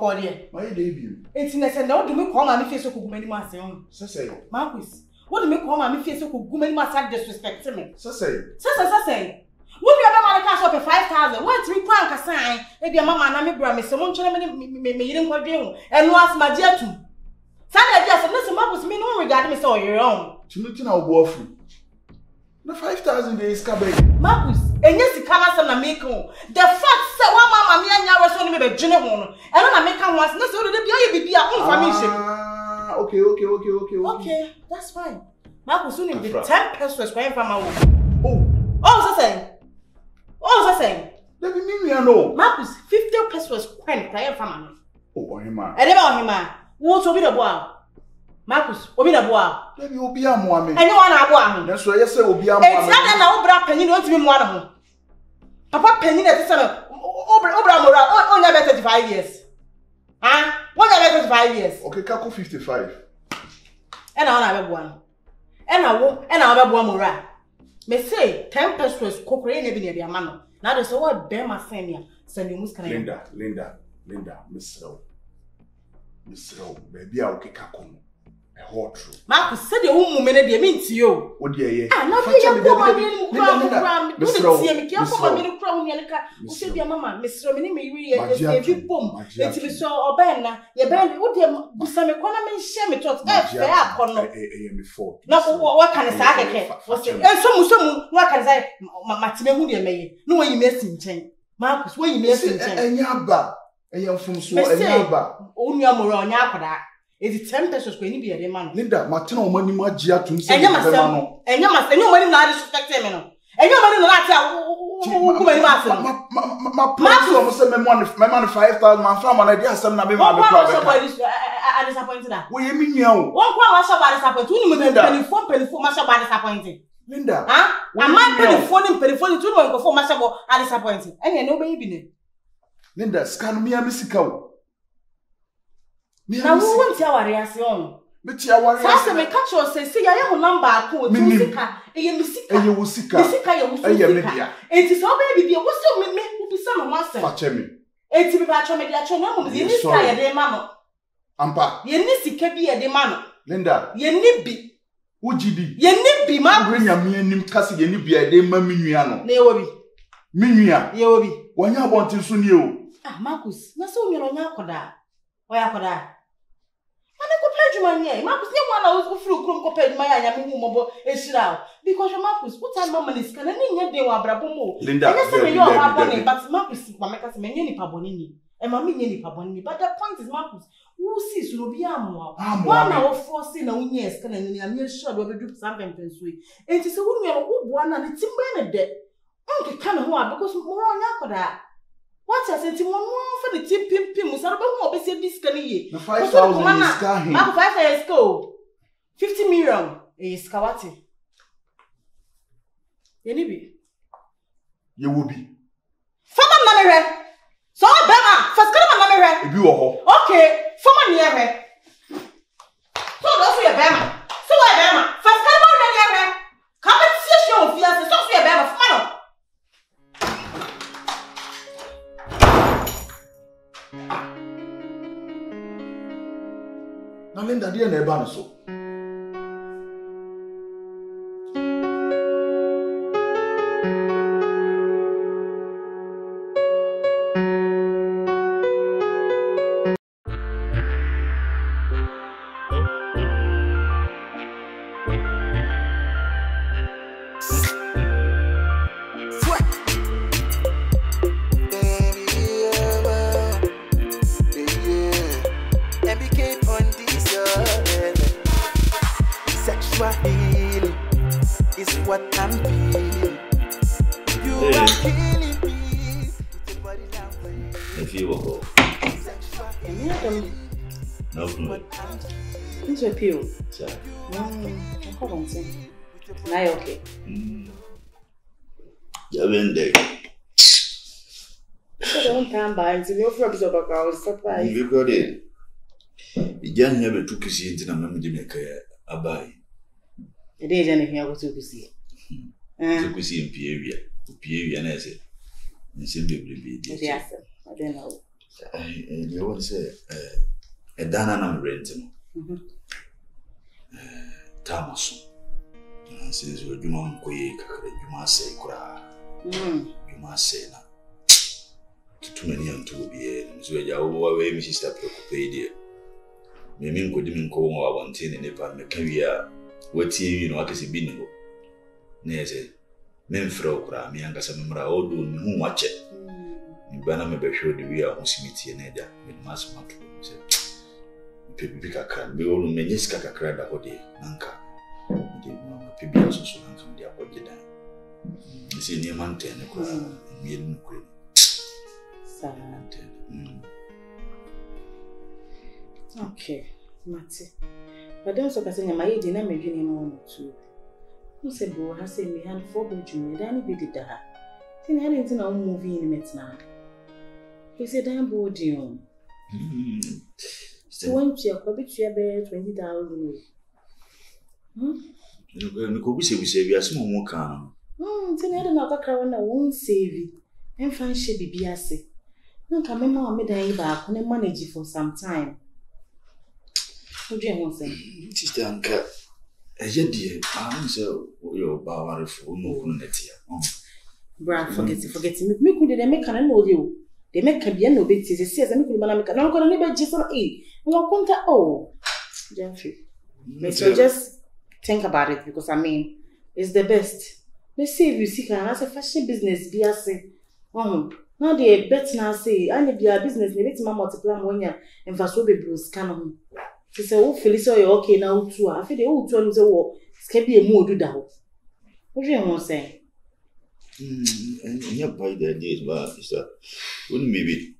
call here. My debut. It's in a sense, now do me call my face so could many master. Say, Marcus, what do me call my face so could many master disrespect to me? Say. Would you ever cash up a 5,000? What 3 pounds a sign? Maybe a mamma and I'm a brammy, someone trying me and was my dear too. Sunday just listen, Marcus, me no regard me so your own. To look in our warfare. The 5,000 days cabin. Marcus, and yes, the colors and Amico. The fact that one mamma me and I was only a general, and I make come once, no, so the be our own Okay. Okay, that's fine. Marcus soon be 10 pesos going from my own. Oh, so saying. Let me mean, I know. Marcus, 50 pesos when crying from me. Oh, him, and about him, won't be the boy. Marcus, obi na boa. Let me obi amoa me. Enye wa na aboa ho. Na so ye say obi amoa me. Eti na na obra panyin o ntimi moa na ho. Papa panyin na tese na obra mora onya be 35 years. Ah, onya be 35 years. Okay, kako 55. Ena ona be boa no. Ena be boa mora. Me say 10 pesos kokore na bi na dia ma no. Na de so what be ma sen ya. Send you muska na. Linda, Mr. Baby a okeka kono. Hot true. Marcus said the woman made the mint to you. What dear, yeah. Ah, not be a woman, Mr. See me, careful for me to crown Yanaka. You said, your mamma, Mr. Minnie, if you boom, let me so or banner, your band would have some economy share me to fair upon before. No, what can I say? And some, what can I say? Matimudi may. No, you missing chain. Marcus, where you missing chain? And Yaba, and young from so and Yaba. Only a more on Yakoda. It's 10 pesos when you be a man. Linda, Martino money magia to say, and you must no money not respect him. And your money not my plan almost send my money 5,000 man from an idea some nabi I disappointed that. What you mean you? One was disappointed. Penny for my disappointed. Linda, huh? I might penny phone 2 months before my sabo are disappointed. And you know baby. Linda, scan me a mystical. Na wo wonti awariasion. Meti awariasion. Sasa me catch you say ya ye number ko tu sika. Eye misika. Eye wo sika. Misika ye wo sika. Enti so be bibia wo se me ubisa no masem. Fache me. Enti be ba cho me dia cho na mo ye ni sika ye de ma no. Ampa. Ye ni sika bi ye de ma no. Linda. Ye ni bi. Ujidi. Ye ni bi ma. Brenya me anim kase ye ni bi ye de ma minua no. Na ye wo bi. Minua. Ye wo bi. Wonya abontin so ni o. Ah Marcus, na so nyo nya akoda. Oya akoda. Marcus, you want to through Crum compared my Yamu because Marcus, what time Mamma is can any day or Brabomo? Linda, but Marcus, Mamacas, many Pabonini, and Mammy Pabonini. But the point is, Marcus, who sees Rubiamo? 1 hour 4 years can I'm sure we'll do something sweet. And it's a woman who won and it's in Benedict. Uncle come because more on Yakoda. What I said to one for the tip pim was about what we said this can ye. The 5,000 is scarring. 5 go 50 million is Kawati. Yenibi. You will be. Former Mamere. So Bema, first come on Mamere. If you are okay, former near her. So those are Bema. So I Bema. First come on near her. Come and see your fiance, Sophia Bema, final. Na Linda dia na eba no so. Ijan never took his into a mamma abai. The day Jenny here was to see. To see in Pierre, and as it. And simply be. I don't know. They want to say, a Dana renting. Tamason. Says, you don't go, you must say, you must say, too many and to be so you away, Mrs. Tapiopedia. Mimim could even call one thing in the career. What you know, I can see bingo. Nese, Memfro, me and Casamra, all do who watch it. In Banama Besho, we are on Simiti and Eda with Mass Mark. Pipica can be all Menisca crab a day, Nanka. Pibias also come their body. You see near mountain, a crab, and queen. Okay, Matty. But don't so casting my dinner making him one or two. Who said, Bro, has said me hand 4 bedroom, then he did that. Then I didn't know movie in it now. He said, I'm bored you. So when you are probably 20,000. You could be saved, we are small more calm. Then I don't know what I won't save you. And find she be biase. No, come in, Mamma, made a back on a manager for some time. What do you want to say? Sister Anka, as yet, dear, I answer your bower for no net here. Brad, forget me. Me could they make an know you. They make a piano bit, says, and could make an uncle never just on E. No contact all. Gentry. So just think about it because I mean, it's the best. Let's see if you see, can as a fashion business, biase. Now they bet now say, I need your business, they bet my multiply 1 year and fast will be bruised canon. She said, oh, Felicia, you're okay now too. I feel the old one is a war. It's can be a mood do that. What do you want to say? And you buy the ideas, but it's that wouldn't maybe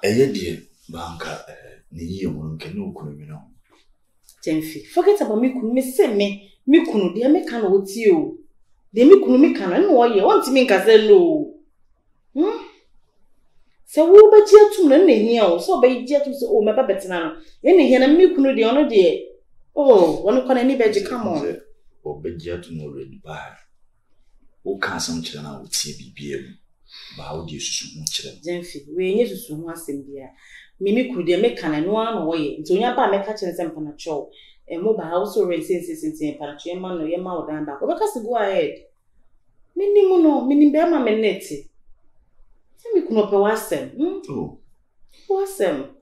a dear banker, the young can no criminal. Jenfi, forget about me, could miss me, Mikuno, dear Mekan with you. The Mikuno Mekan, I know you want to make us a low. So we bet you to none here, so by jet to oh, my babetina. Any here, and Mikuno the honor dear. Oh, one can anybody come on. Or bet you to know ready by. O can't some children would see BBM. But how do you so much? Jenfi, we need to soon once in here. Mimi could make an one way. So you're by my catching some panacho. And mobile also races in St. Panacho, man, or your mouth down back. Because go ahead. Minimuno, minibema meneti. We could not pass them. Oh, what's them?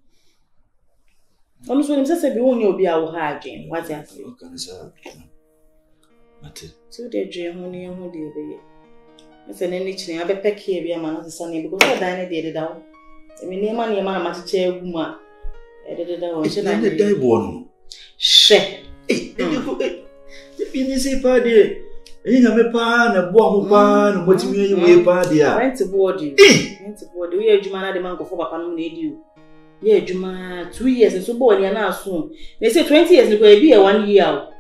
Almost when himself said, you'll be our high again. What's that? So they dream only on who did it. It's an enriching. I bet peck here, be a man of the sunny because I dined it down. I mean, your money, a man, a chair woman. Edited down. Should I die born? Share. You say, party. You have a pan, a bomb pan, what you mean, party? I went to board you. Went to board you. Jumana the man go for Papa need you. Yeah, Juma, 2 years and so boy, and now soon. They say 20 years ago, be a 1 year out.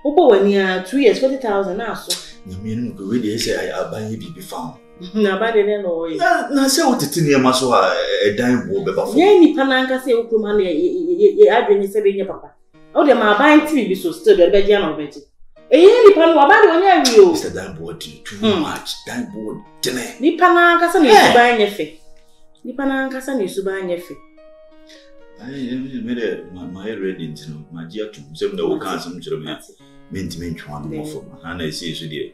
Oh, boy, when you're 2 years, 40,000 now, so. You mean, really say I buy you be found. No, but they don't know. Now, say what it in your muscle, a dime will be buffer. Yeah, Nipananga say, oh, money, I bring you 7 years, Papa. Oh, they are buying TV, so still the Belgian already. Nipan, what about you? Mr. Danboard, too much. Danboard, Nipananga, son, is buying a fee. Nipananga, son, is buying a fee. I made my ready to my dear to some no council children. Meant one more for my and I see you dear.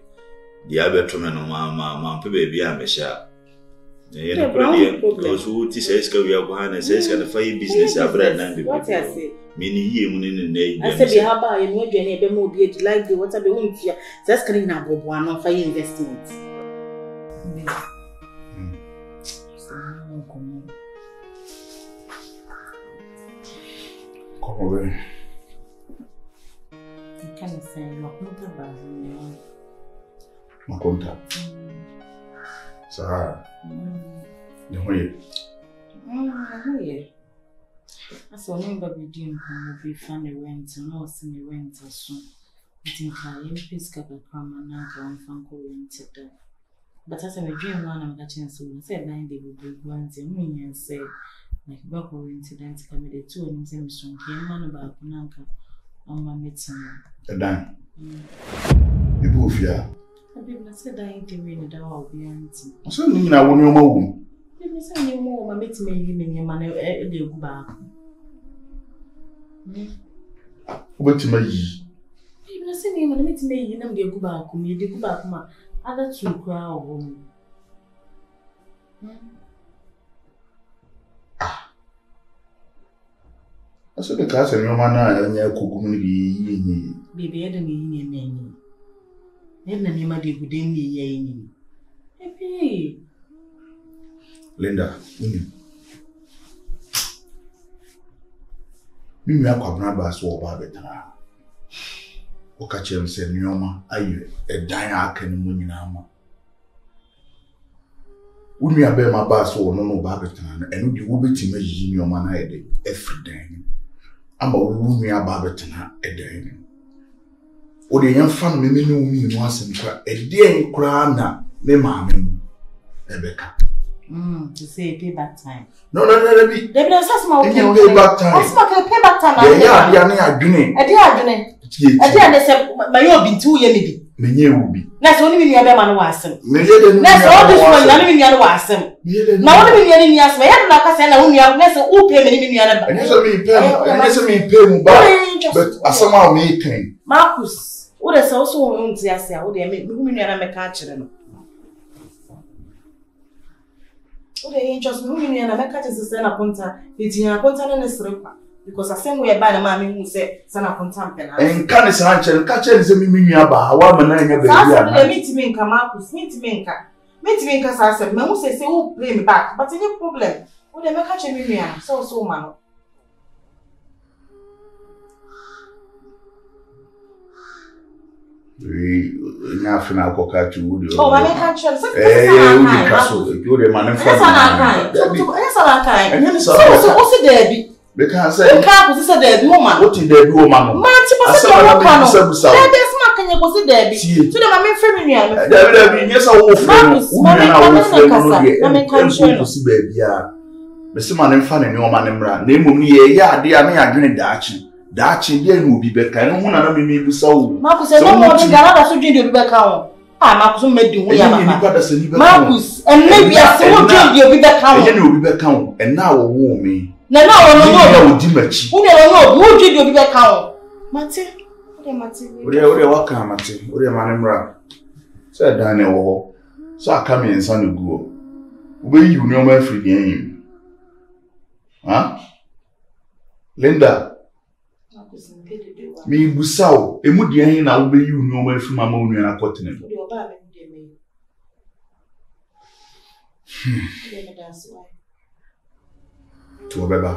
The other woman on my baby, I'm a shop. Those who says, go your behind and says, got a fire business. I've read and what I say. Meaning here, in the I said, how about you? Maybe I never moved yet like the water be won't fear. That's coming up one of fire investments. Come away. I can't say Makunta Bazi. Makunta. Sir. The way. I saw nobody doing who be funny rent and no semi rent or soon. I think I am peace cap a crumb and now go on Funko rented there. But as I dream one, I'm catching soon. Said 9 day will be once a million and say, like Bako incident committed to and same strong came on about Punanka on my meeting. The dime. People fear. I did not say I ain't doing it all be empty. I said, I won't know. You say you more, my mate may you mean your money, they go back. What may Even I say, you know, me, you know, they go back, you go back, ma. Other two crowd. I said the class and your man and your community. Baby, I don't need any. Never name my dear good day. Happy Linda, me are Quabraba so Barbetana. Okachem said, Nioma, are you a diarch and Muninama? Would me obey my bass or no Barbetan, and you will be to me in your man every day. I'm a woman Barbetan a day. Or the young family knew me once and cry a day crana, me mammy, Rebecca. To say payback time. No, Debbie. Debbie, that's my payback time. That's my payback time. Yeah, doing. I did say, my own been 2 years. Many will be. That's only when you have a man was him. That's all this one, none of me was him. Now, only when you're in my head, like I said, only have less who pay me. And yes, me pay, but as somehow making Marcus, what is also on to say, what they make me and catch them. What they just moving and I catch is a conta, it's in a container because I same way by the mammy who said, Son of Contampin. And can is answer, catch is a mimiaba, 1 man, and meet me in Marcus, meet me in as I said, Mamma says, oh, play me back, but any problem. Would they make catch me? So, man. We nothing I'll go catch you. Oh, I make catch you. You're the man. So, what's the Debbie? Because I can't possess a dead woman. What did they do, Mamma? That's not can you go to Debbie. To the mammy feminine. Debbie, yes, I will see baby. Mr. Man and Fanny, no man and brand. Name me, yeah, dear, me, I didn't dachi. Dachi, dear, will be back. I don't want to be so. Marcus, I don't want to get out of the back home. Marcus made you. Marcus, and maybe I still will be back home. You will be back home, and now a woman. No, who never know, who did you be back home? Mate, what are you welcome, Mate? What are you, man? Said Daniel, so I come in, son, go. Will you know my free game? Huh? Linda, me Busau, a moody, I will be you know my free mamma and a continent. To a beba.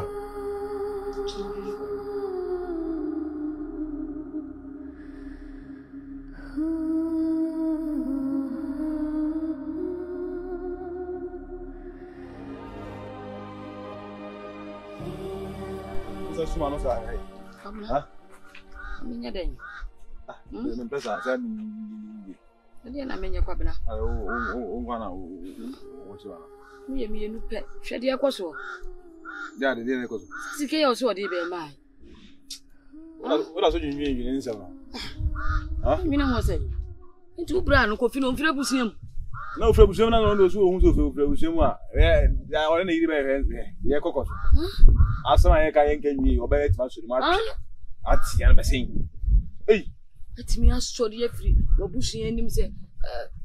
Yeah, the dinner goes. See, also, dear, my. What else you mean in some? Huh? You know what's it? Into brown coffee on Frebusium. No, Frebusium, I don't know who Frebusium. I only need my hands. Yeah, Coco. As I can be obeyed much. At the end of saying, hey, let me ask you free. No bushy and him say,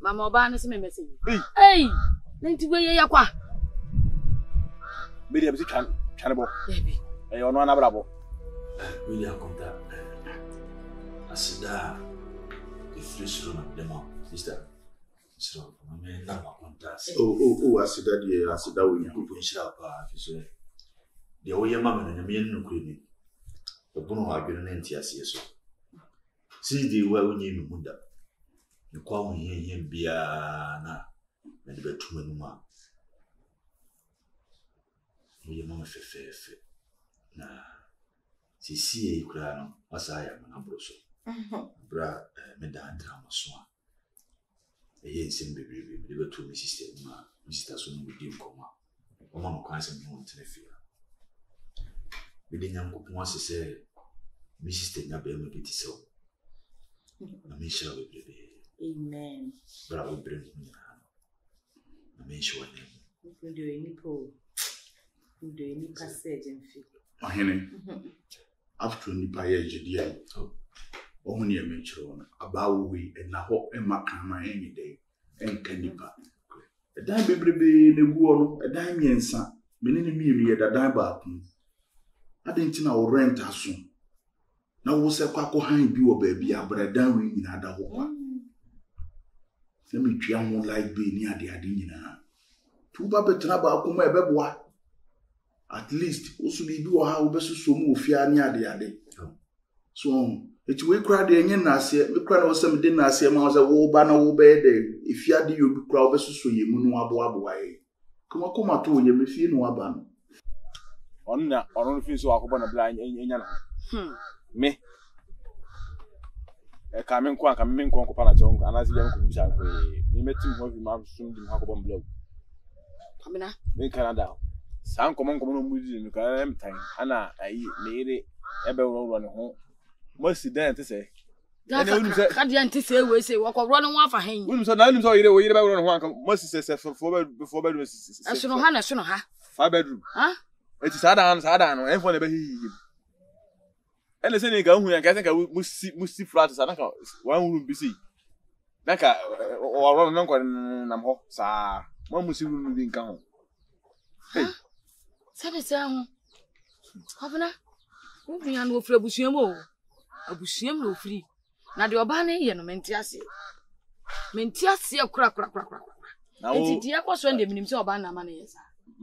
Mamma Barnes may message. Hey, 90 way, Yakwa. Maybe I'm sick, cannibal. Baby, I don't know bravo. Really, I contact. I said, if you should not demo, sister. So, I may not contact. Oh, I said that, yeah, I said that we can push up. The way your mamma and a million queen. The Bono are getting NTS. See the way we name Munda. You call me him Biana and the bedroom. Your mamma fair. Nah, see a crown as I am an ambroso. Bra, Medan Drama Swan. A yen sim baby, deliver to Mrs. Stedma, Mr. Sun with him coma. A man who can't send me to the fear. Within young cook wants to say, Mrs. Stedma bear me get so. I may shall be baby. Amen. But I will bring me. I may show a name. Do any po. Do any passage and feel. Mahene. After nipa ye jidie. Ohun ye menchiro about we and na ho emaka na any day enka nipa. Edan bebrebe na gu ono, edan miensa, menene mienu ye dadan ba ku. Adenti na wo rent aso. Na wo se kwakọ han bi wo ba bi abradan we nyina da ho kwa. Na me twa ho like be ni ade nyina. Tu ba betra ba ku ma ebeboa. At least osu bi wo ha wo besuso mu ofia ni ade. So eti we kra de enye na ase, me kra na wo se me de na ase ma wo se wo ba na wo be de ifia de yo bi kra wo besuso ye mu no aboa ye. Kuma to ye me fie no aba no. Ono fi so akobo na bla enya na. Me ka me nko pa na che nko anasi ya nko bisa nko me metim ho bi ma sum di akobo mbla. Amina Me Canada. San komo no mudi no ka em tan ana ayi leere ebe wo ne ho. Mo si dan te se. Ka dia nte se we se wo ko ro no afa hen. Wonu so na nim so yire wo yire be wo ne ho anka mo si se before bedroom. Asono ha na sono ha. 5 bedroom. Ha? Eti sada no enfo ne be hihi. Ene se ni ga hu yan ka se ka musi flat sada ka one room bi si. Naka o ro no nko nam ho sa. Mo musi room bi nka ho. Hey. Sabe se ho. Hobna. Wo bia no ofra busuam o. Abusuam no ofri. Na de oba na ye no menti ase. Menti ase kura. Enti dia ko so ndem nim se oba na ma na yesa.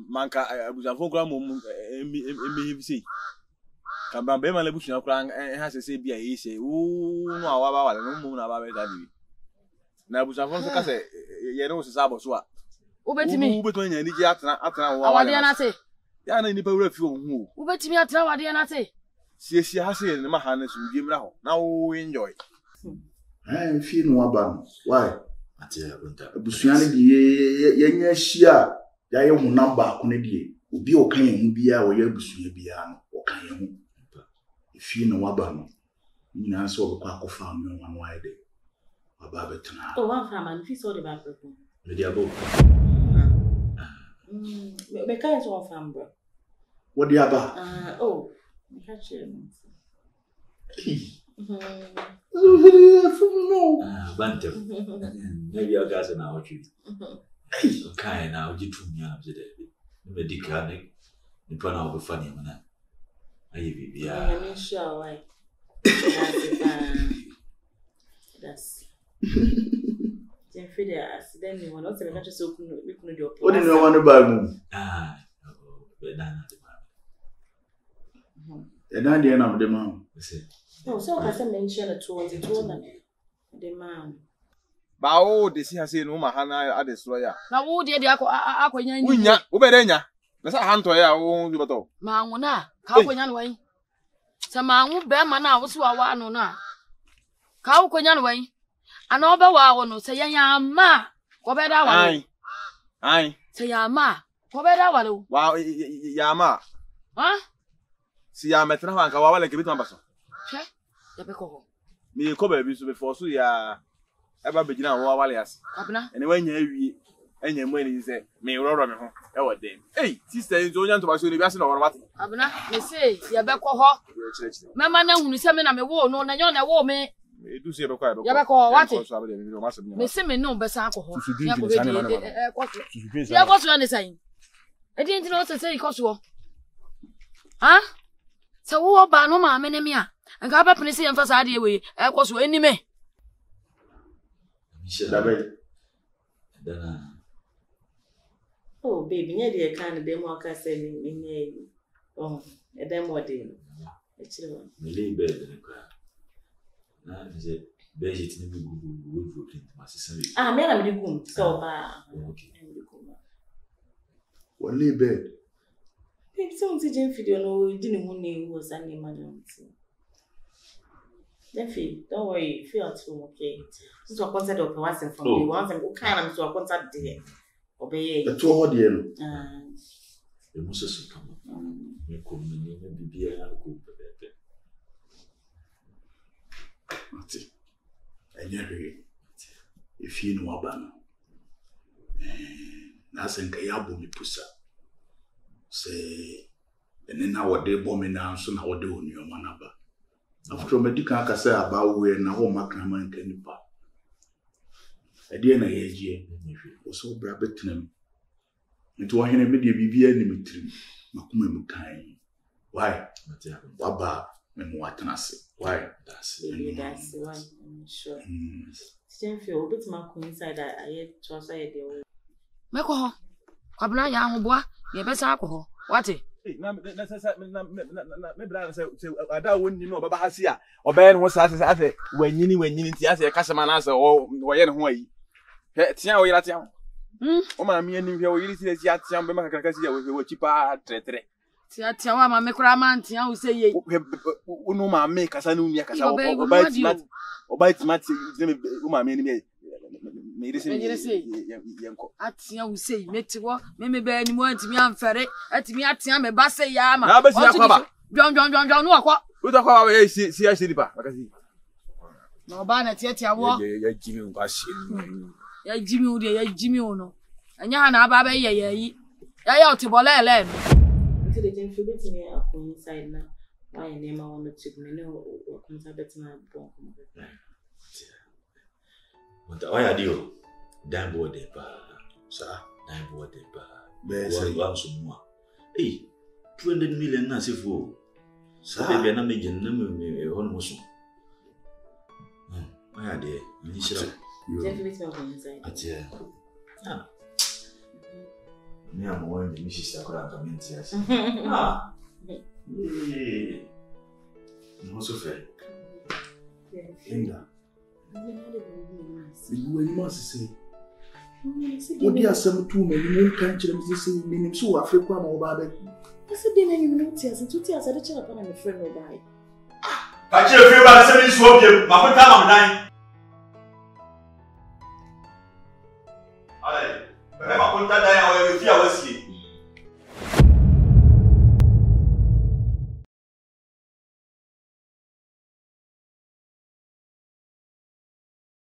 Manka abuzafo kura mom emi bisi ka ba be ma le busuam kura ha se bia yi se wo no awa ba wale no mom na ba be da bi. Na abuzafo so ka se ye no se sabo so a. Ubetimi nya ni ji atena wo awade na te. Ya na nipa wura fi wo hu. Ubetimi atena awade na te. Sie ha se ne ma ha na so bi mra ho. Na wo enjoy. Fi no aba. Why? Ate abunta. Abusuane di ye nya hia ya ye hu number ko ne die. Obi o kan ye hu bia o ye abusua bia no. O kan ye hu. Fi no aba no. Nyina so o kwa kofa me wanu aye de. Aba betena. Oh, one farmer, fi so the back people. Me dia bo. Me kai so one farm bro. What dia ba? Oh, me catch him. Bante. Maybe I got an hour tree. Okay, now you told me of the day. Me dikra ne nipa na obe fani mana. Ayi bibia. I'm sure like that's Then for the accident you want to catch so we couldn't do. What do you want to buy mu? Be dana E dan de na de ma. So I can mention a tool the man. Ba o de si ha se no ma ha na adesro ya. Na wo de akonya ni. Unya, wo be de nya. Na sa hanto ya wo du bato. Ma nwona ka akonya no wan. Se ma nwu be ma na wo so wa no na. Ka akonya no wan. Ana oba wa wo no se yanya ma ko be da wa. Ai. Se ya ma ko be da wa lo. Wa ya ma. Ha? Si ya metra wa nka wa wale ke bitu ambaso. Hwe? Ya be ko ho. Mi ko ba bi so before so ya eba begina wo wale as. Abna. Ene wanya awie. Enya mu ani se me roro me ho. E wo dem. Hey, sister nzo nya ntoba so ni bi ase na wo wate. Abna, me say ya be ko ho. Mema na hunu se me na me wo no na nyo na wo me. Edu se be kwa Ya be ko wate. Me se me no be sa ko ho. Ya ko be ya ko so ni sai. E di ntino se sai ko so. Ha? Se wo ba no ma me ne me a. Nka ba pene se yemfa sa de we e ko so eni me. Dana. Oh baby, near the kind of demo I say me. Oh, a demo day. Me lay bed in the crowd. Now is it Beijing to me wood for my sister. Me I'm the room. So okay. What lay bed? Baby, some teaching video no didn't want name was an imagine. Defi, don't worry, feel at home, okay? So I contact of wasn't from the ones and kind of so I contact there. Obey the two of you. The Moses come up. You come in, be a good bed. And if you know about na asenka ya bo mi pusa se ene na wode bo me na nso na wode onioma na ba afro medical aka say aba we na ho makama nka nipa ade na ye gie o so bra betinam nti wo hene me de bibia ni metrim makuma mu kan why waba me mu atanase why that's why I'm sure still feel a bit more inside I to say the meko ho kwabna ya ahoboa ye besa akọ what na bra say ada wonni no baba hase a obaye no sa ase wanyini nti ase kasema na ase wo ye ne ho ayi tia wo yira tia o ma me anim hwe wo yiri si tia tia be maka kaka si ya wo chipa tretre tia wa ma me kura man tia wo say ye no ma me kasa no umi kasa obaye timati o ma me anim me yiri si yenko atia wo say meti wo me be anim antimi amfere atimi atia me ba say ya ma na ba si akwa jon no akwa wo to kwa we si ya shiripa makasi no ba na tia wo ya jimi ngwa shi ya jimi o de ya jimi o no anya ha na aba ba ye yi ya otibole no until the gen feel me akọ inside na why name on the tip me no o kunta betina bon Wanda why adio dan bo de pa sa dan bo de pa be say wa so mu a 200 million na sefo sa be na me gin na me ho no so why ade ni shira definitely on inside atia me am one de mi sister kora kamenti as no so fair Linda you must say what dia some two men you can tell me say minim so Africa ma oba be I said then you know tears and 2 tears I dey check upon my friend no buy ka chire fe ba say mi so biem ma pota ma dan